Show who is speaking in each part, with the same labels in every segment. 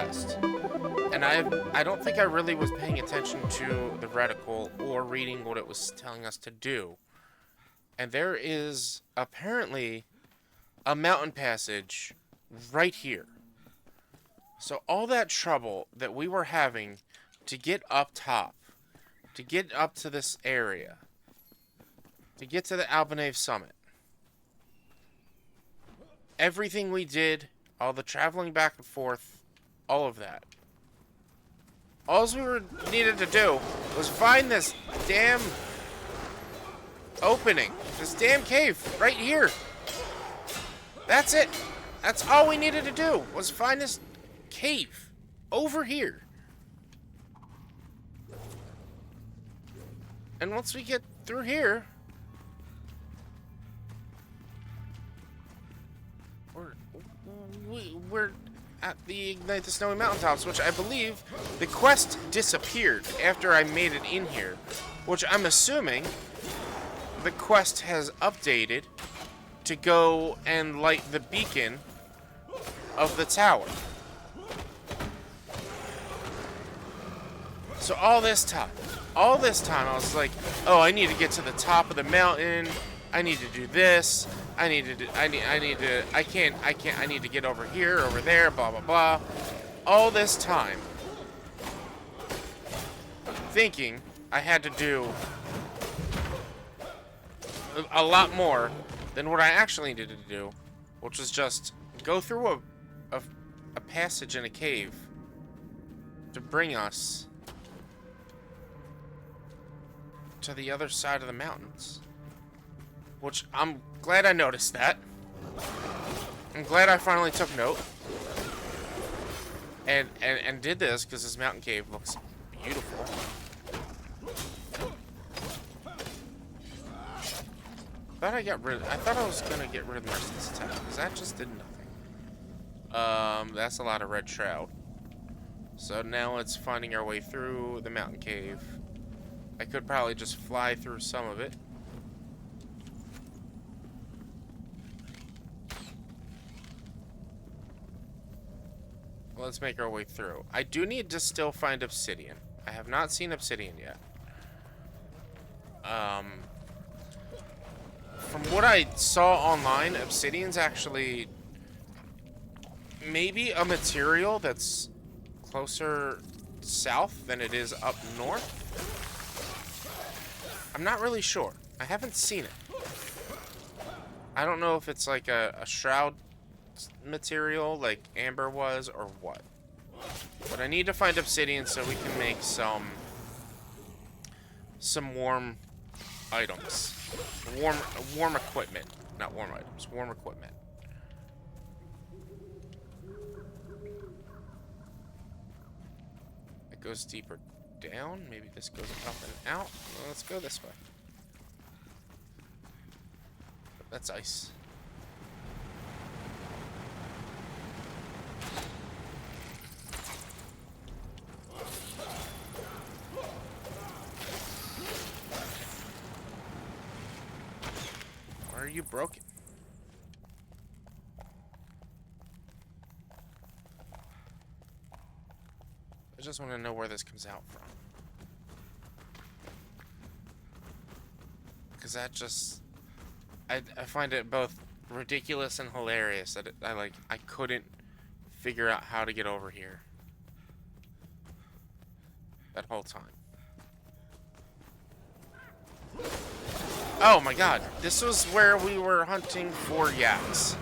Speaker 1: quest. And I don't think I really was paying attention to the reticle or reading what it was telling us to do. And there is apparently a mountain passage right here. So all that trouble that we were having to get up top, to get up to this area, to get to the Albanave summit, everything we did, all the traveling back and forth, all of that. All needed to do was find this damn opening, this damn cave right here. That's it. That's all we needed to do was find this cave over here. And once we get through here, we're at the Ignite the Snowy Mountaintops, which I believe the quest disappeared after I made it in here, which I'm assuming the quest has updated to go and light the beacon of the tower. So all this time I was like, oh, I need to get to the top of the mountain. I need to do this. I need to get over here, over there, blah, blah, blah. All this time thinking I had to do a lot more than what I actually needed to do, which was just go through a passage in a cave to bring us to the other side of the mountains. Which I'm glad I noticed that. I'm glad I finally took note and did this, because this mountain cave looks beautiful. I thought I was gonna get rid of the rest of this attack, because that just did nothing. That's a lot of red shroud. So now it's finding our way through the mountain cave. I could probably just fly through some of it. Let's make our way through. I do need to still find obsidian. I have not seen obsidian yet. From what I saw online, obsidian's actually maybe a material that's closer south than it is up north. I'm not really sure. I haven't seen it. I don't know if it's like a shroud material like amber was or what. But I need to find obsidian so we can make some warm items. Warm equipment. Not warm items, warm equipment. It goes deeper down. Maybe this goes up and out. Well, let's go this way. That's ice. Why are you broken? I just want to know where this comes out from. Because that just... I find it both ridiculous and hilarious that I couldn't figure out how to get over here. That whole time. Oh my god, this was where we were hunting for yaks.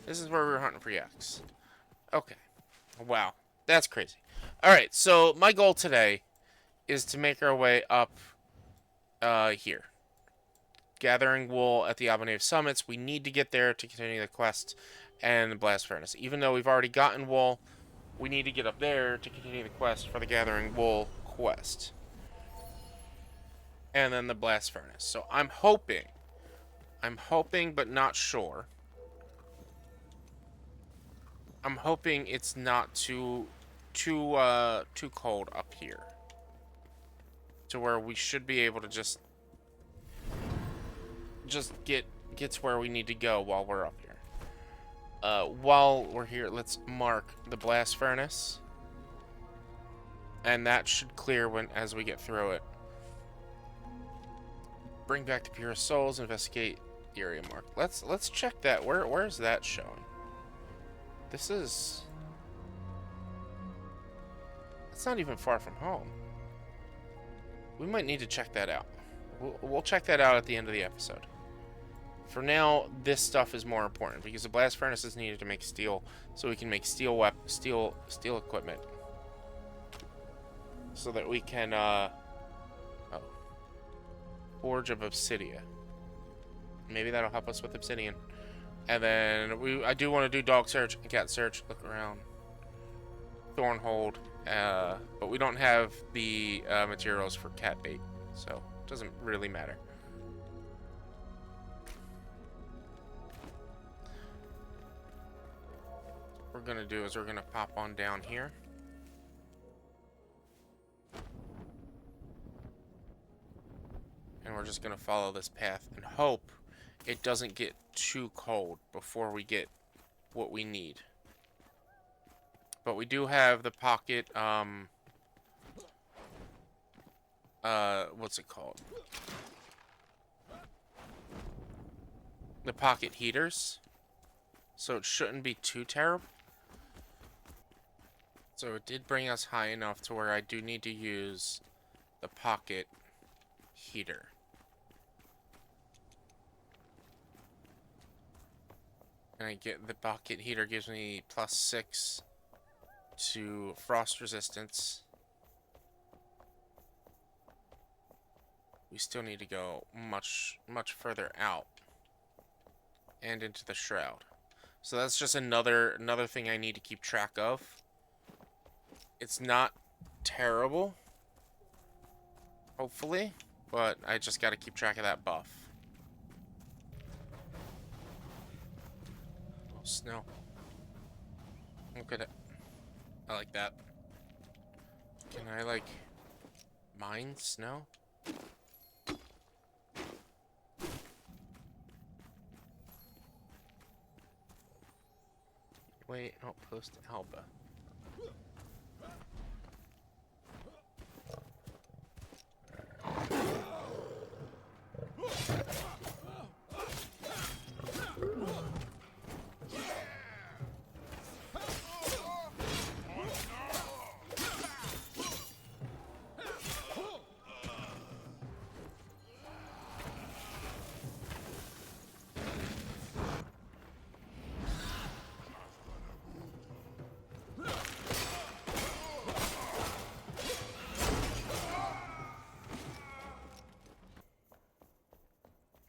Speaker 1: This is where we were hunting for yaks. Okay. Wow. That's crazy. Alright, so my goal today is to make our way up here. Gathering wool at the Albanave summits. We need to get there to continue the quest and the blast furnace. Even though we've already gotten wool, we need to get up there to continue the quest for the gathering wool quest. And then the blast furnace. So I'm hoping but not sure. I'm hoping it's not too cold up here, to where we should be able to just get get to where we need to go while we're up here. While we're here, let's mark the blast furnace. And that should clear as we get through it. Bring back the purest souls, investigate the area mark. Let's check that. Where's that showing? This is... It's not even far from home. We might need to check that out. We'll check that out at the end of the episode. For now, this stuff is more important because the blast furnace is needed to make steel, so we can make steel equipment, so that we can forge of obsidian. Maybe that'll help us with obsidian. And then I do want to do dog search and cat search. Look around. Thornhold. But we don't have the materials for cat bait, so it doesn't really matter. What we're gonna do is we're gonna pop on down here. And we're just gonna follow this path and hope it doesn't get too cold before we get what we need. But we do have the pocket, what's it called? The pocket heaters. So it shouldn't be too terrible. So it did bring us high enough to where I do need to use the pocket heater. And I get the pocket heater gives me +6 to frost resistance. We still need to go much further out and into the shroud. So that's just another thing I need to keep track of. It's not terrible, hopefully, but I just got to keep track of that buff. Oh, snow. Look at it. I like that. Can I, like, mine snow? Wait, outpost Alba.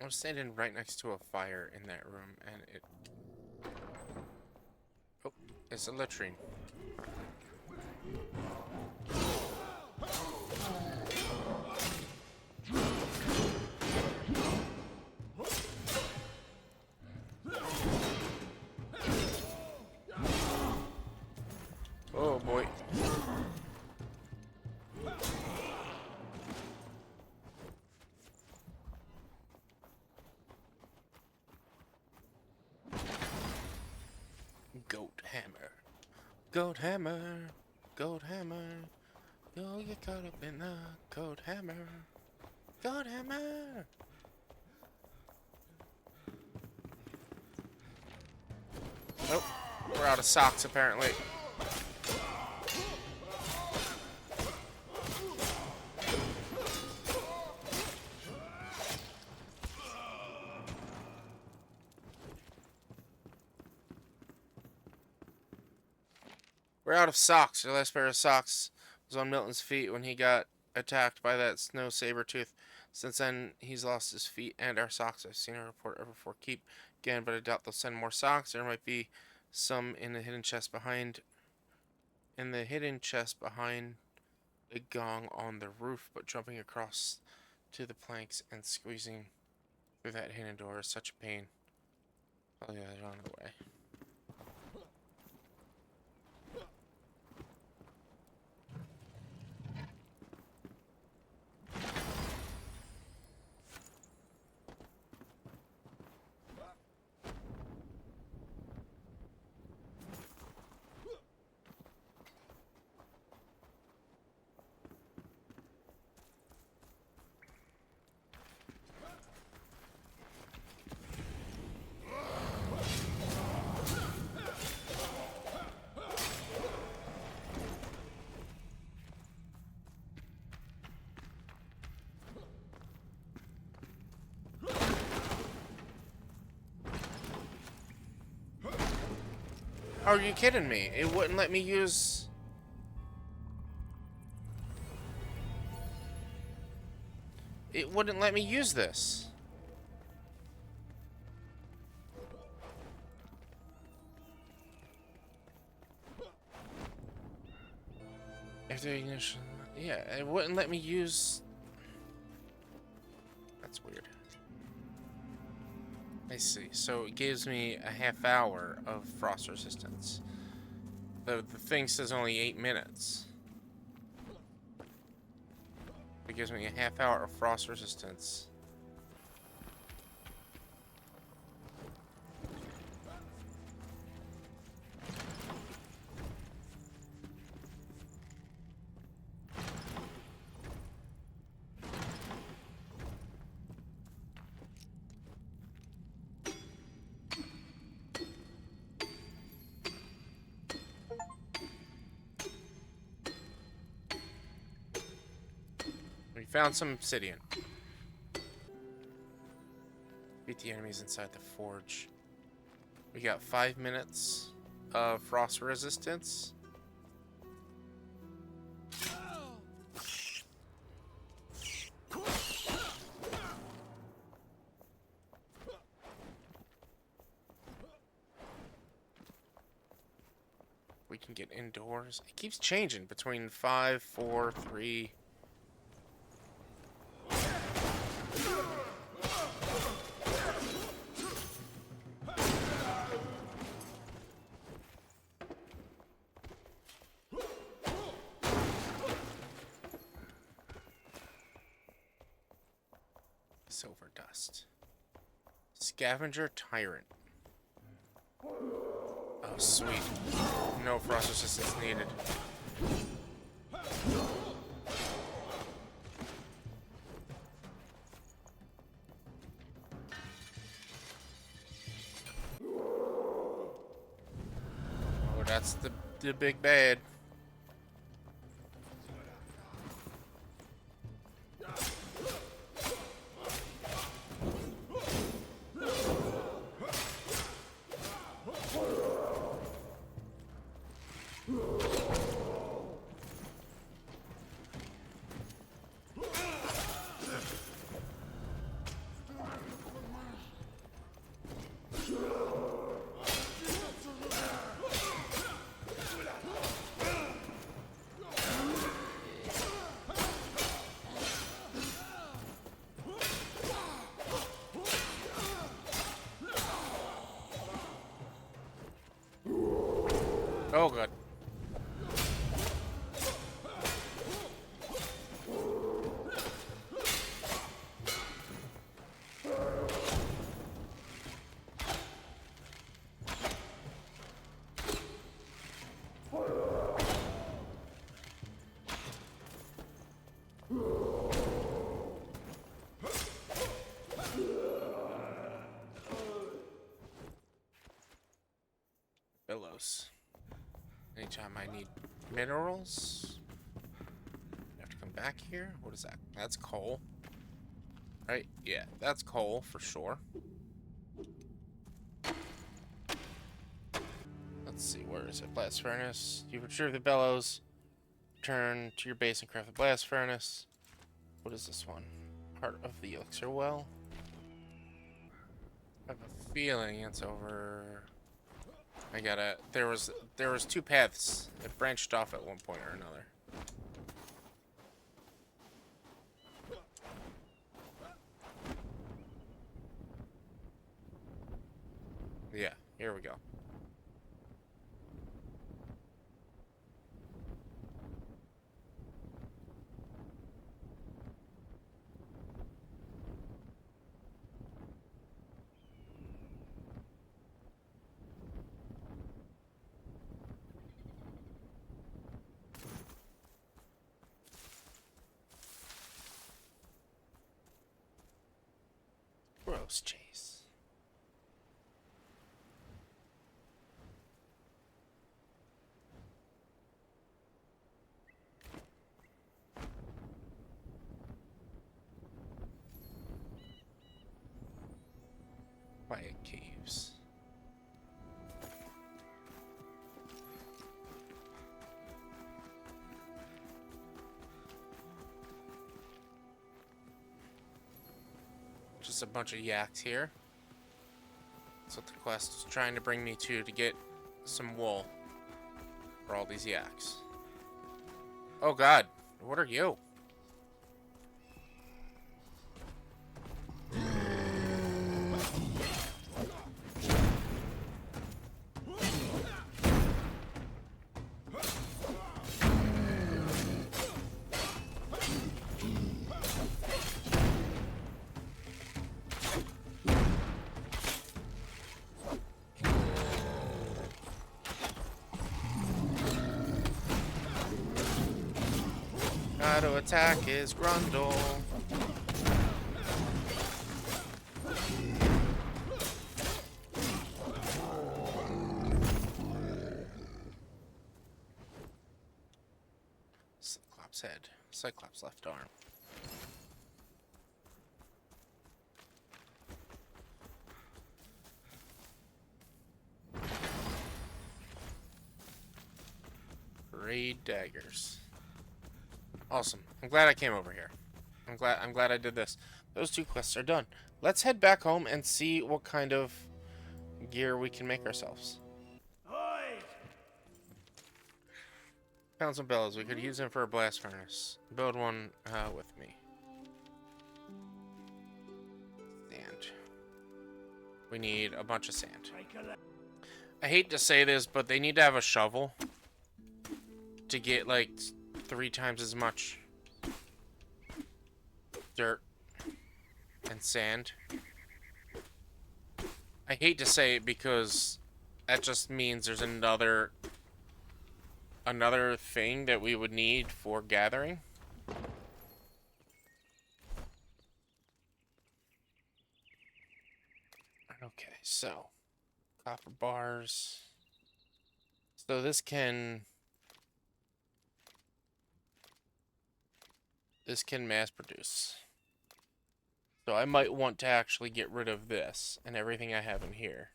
Speaker 1: I was standing right next to a fire in that room, and it... Oh, it's a latrine. Oh, boy. Goat hammer. Goat hammer. Goat hammer. You'll get caught up in the goat hammer. Goat hammer. Oh, we're out of socks apparently. We're out of socks. The last pair of socks was on Milton's feet when he got attacked by that snow saber tooth. Since then, he's lost his feet and our socks. I've seen a report over for keep again, but I doubt they'll send more socks. There might be some in the hidden chest behind. In the hidden chest behind the gong on the roof, but jumping across to the planks and squeezing through that hidden door is such a pain. Oh yeah, they're on the way. Are you kidding me? It wouldn't let me use... It wouldn't let me use this. If the ignition... Yeah, it wouldn't let me use... That's weird. I see. So it gives me a half hour of frost resistance. The thing says only 8 minutes. It gives me a half hour of frost resistance. We found some obsidian. Beat the enemies inside the forge. We got 5 minutes of frost resistance. We can get indoors. It keeps changing between 5, 4, 3. Silver dust. Scavenger tyrant. Oh, sweet. No frost resistance needed. Oh, that's the big bad. Oh, good. Bellows. Anytime I need minerals, I have to come back here. What is that? That's coal. Right? Yeah, that's coal for sure. Let's see, where is it? Blast furnace. You retrieve the bellows. Return to your base and craft the blast furnace. What is this one? Heart of the elixir well. I have a feeling it's over. I gotta. There was 2 paths. It branched off at one point or another. Yeah, here we go. Gross chase. Quiet caves. There's a bunch of yaks here. That's what the quest is trying to bring me to get some wool for all these yaks. Oh god, what are you? Auto attack is Grundle. Cyclops head. Cyclops left arm. Raid daggers. Awesome. I'm glad I came over here. I'm glad I did this. Those 2 quests are done. Let's head back home and see what kind of gear we can make ourselves. Found some bellows. We could use them for a blast furnace. Build one with me. Sand. We need a bunch of sand. I hate to say this, but they need to have a shovel to get like 3 times as much dirt and sand. I hate to say it because that just means there's another thing that we would need for gathering. Okay, so copper bars. So this can mass produce. So I might want to actually get rid of this and everything I have in here.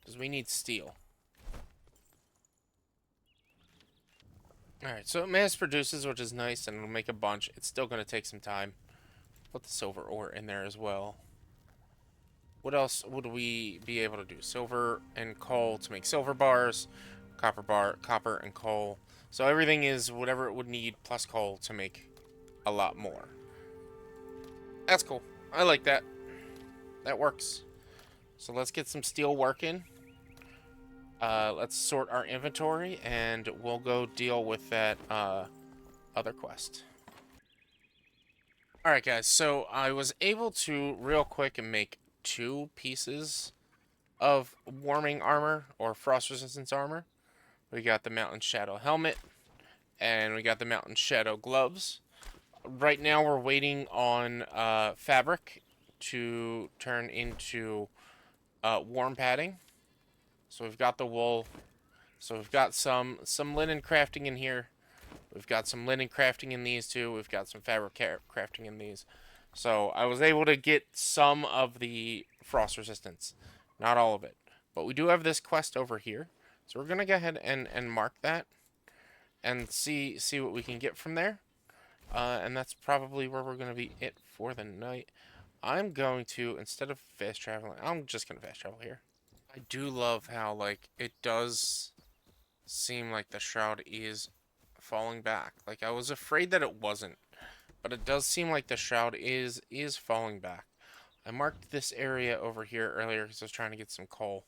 Speaker 1: Because we need steel. Alright, so it mass produces, which is nice, and it'll make a bunch. It's still going to take some time. Put the silver ore in there as well. What else would we be able to do? Silver and coal to make silver bars. Copper and coal. So everything is whatever it would need plus coal to make a lot more. That's cool. I like that. That works. So let's get some steel working. Let's sort our inventory and we'll go deal with that other quest. Alright guys, so I was able to real quick and make 2 pieces of warming armor or frost resistance armor. We got the Mountain Shadow helmet, and we got the Mountain Shadow gloves. Right now we're waiting on fabric to turn into warm padding. So we've got the wool. So we've got some linen crafting in here. We've got some linen crafting in these too. We've got some fabric crafting in these. So I was able to get some of the frost resistance. Not all of it. But we do have this quest over here. So we're going to go ahead and mark that and see what we can get from there. And that's probably where we're going to be it for the night. I'm going to, instead of fast traveling, I'm just going to fast travel here. I do love how, like, it does seem like the shroud is falling back. Like, I was afraid that it wasn't. But it does seem like the shroud is falling back. I marked this area over here earlier because I was trying to get some coal.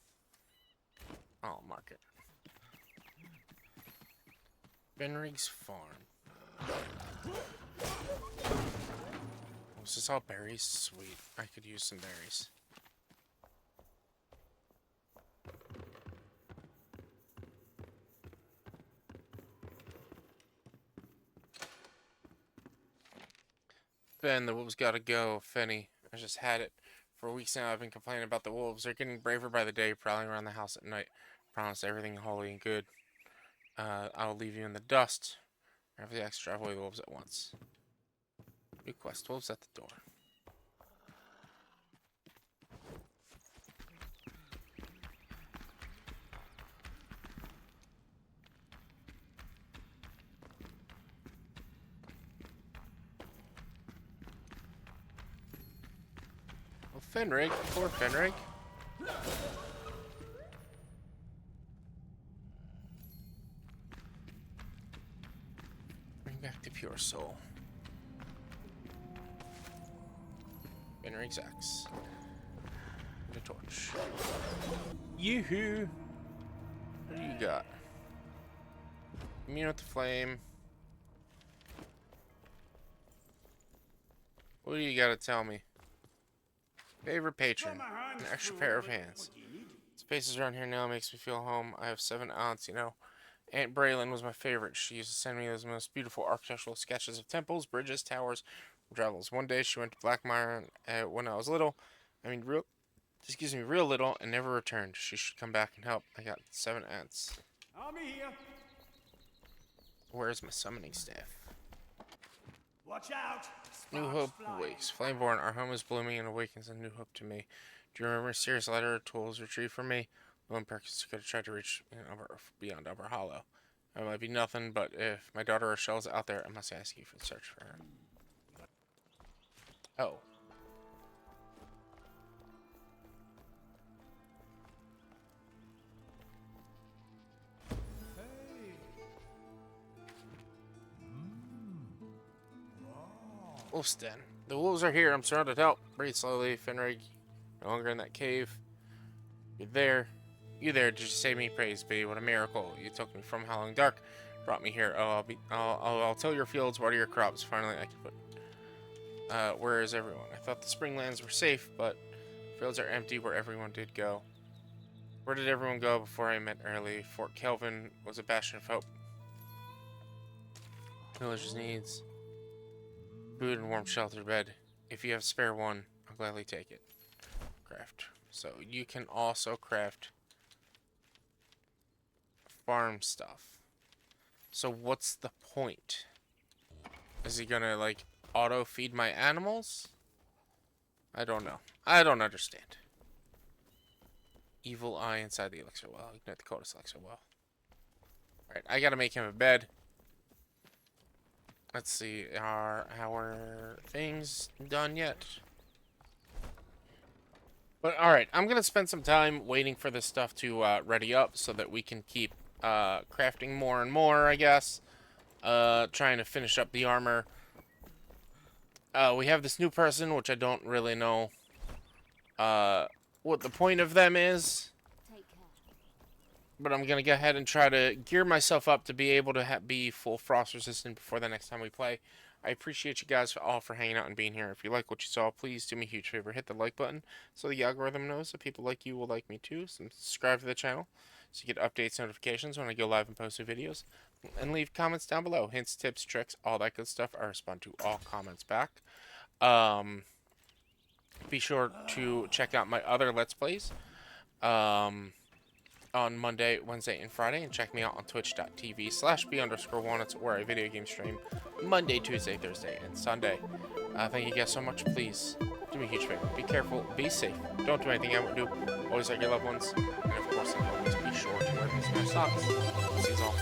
Speaker 1: I'll mark it. Benrig's farm. Oh, is this all berries? Sweet. I could use some berries. Ben, the wolves gotta go. Fenny. I just had it. For weeks now, I've been complaining about the wolves. They're getting braver by the day, prowling around the house at night. Promise everything holy and good. I'll leave you in the dust. Have the axe drive away the wolves at once. New quest. Wolves at the door. Fenrig. Poor Fenrig. Bring back the pure soul. Fenrig's axe. And a torch. Yoo-hoo! What do you got? Immune with the flame. What do you gotta tell me? Favorite patron. An extra pair of hands. Spaces around here now makes me feel home. I have 7 aunts, you know. Aunt Braylon was my favorite. She used to send me those most beautiful architectural sketches of temples, bridges, towers, and travels. One day she went to Blackmire when I was little. Real little, and never returned. She should come back and help. I got 7 aunts.
Speaker 2: I'll be here.
Speaker 1: Where's my summoning staff?
Speaker 2: Watch out.
Speaker 1: New hope awakes. Flameborn, our home is blooming and awakens a new hope to me. Do you remember Sirius letter tools retrieved from me? Lone Perkins could have tried to reach beyond Upper Hollow. It might be nothing, but if my daughter Rochelle's out there, I must ask you for the search for her. Oh. Wolf's den. The wolves are here. I'm surrounded. Help. Breathe slowly. Fenrig, no longer in that cave. You're there. You there? Did you save me? Praise be. What a miracle. You took me from Howling Dark. Brought me here. Oh, I'll till your fields, water your crops. Finally, I can put... where is everyone? I thought the springlands were safe, but fields are empty where everyone did go. Where did everyone go before I met early? Fort Kelvin was a bastion of hope. Villagers' needs. Food and warm shelter bed. If you have spare one, I'll gladly take it. Craft. So you can also craft farm stuff. So what's the point? Is he gonna like auto feed my animals? I don't know. I don't understand. Evil eye inside the elixir well. Ignite the coldest elixir well. Alright, I gotta make him a bed. Let's see, are our things done yet? But alright, I'm going to spend some time waiting for this stuff to ready up so that we can keep crafting more and more, I guess. Trying to finish up the armor. We have this new person, which I don't really know what the point of them is. But I'm going to go ahead and try to gear myself up to be able to be full frost resistant before the next time we play. I appreciate you guys all for hanging out and being here. If you like what you saw, please do me a huge favor. Hit the like button so the algorithm knows that people like you will like me too. Subscribe to the channel so you get updates, notifications when I go live and post new videos. And leave comments down below. Hints, tips, tricks, all that good stuff. I respond to all comments back. Be sure to check out my other Let's Plays. On Monday, Wednesday, and Friday, and check me out on twitch.tv/b_walnuts, where I video game stream Monday, Tuesday, Thursday, and Sunday. Thank you guys so much. Please do me a huge favor. Be careful. Be safe. Don't do anything I won't do. Always hug your loved ones. And of course, always be sure to wear these socks. See you all.